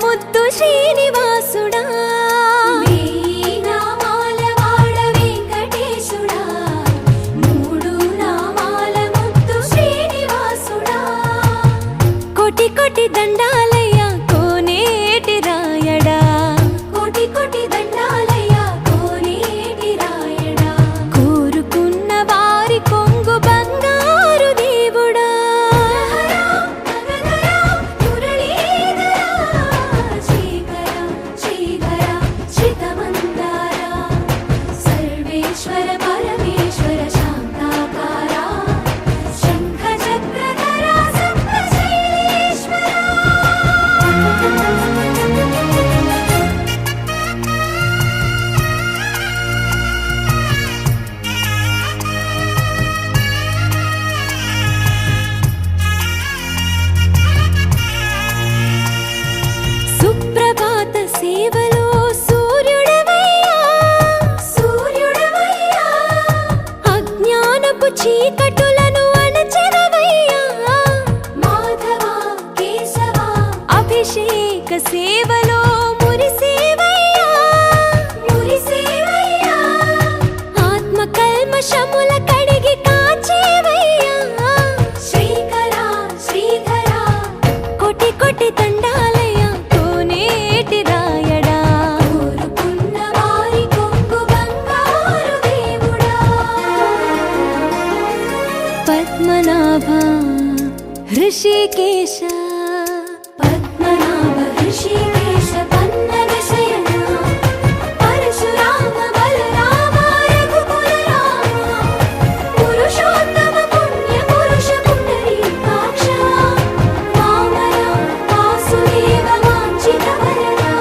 ముద్దు శ్రీనివాసుడా కోటి కోటి దండాలయ్యా కోనేటి రాయడా కోటి కోటి దండాలయ్యా కోనేటి రాయడా కోరుకున్న వారి కొంగు బంగారు దేవుడా సర్వేశ్వర పరమేశ్వర శాంతాకారా శంఖ చక్రధరా సుప్రభాత సేవలో సూర్యుడవయ్యా అజ్ఞానపు చీకటులను అణచెదవయ్యా మాధవ కేశవ అభిషేక సేవలో మురిసేవయ్యా ఆత్మ కల్మషముల కడిగి కాచేవయ్యా శ్రీధర కోటి కోటి దండాలయ్యా కోనేటి రాయడా కోరుకున్న వారి కొంగు బంగారు దేవుడా పద్మనాభ హృషికేశ పద్మనాభ హృషికేశ పన్నగ శయన పరశురామ బలరామ రఘుకుల రామ పురుషోత్తమ పుణ్య పురుష పుండరీకాక్ష వామన వాసుదేవ వాంఛిత వరదా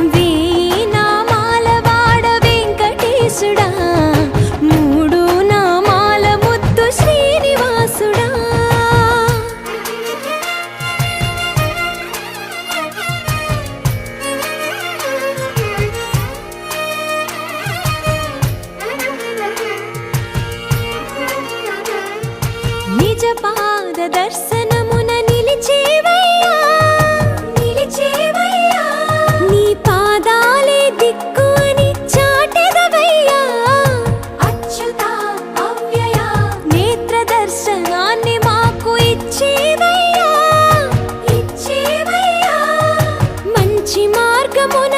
వేయి నామాల వాడ వెంకటేశుడా మూడు నామాల ముద్దు శ్రీనివాసుడా నిజ పాద దర్శనమున నిలిచేవయ్యా నీ పాదాలే దిక్కు అని చాటెదవయ్యా అచ్యుత అవ్యయ నేత్ర దర్శనాన్ని మాకు ఇచ్చేవయ్యా మంచి మార్గమున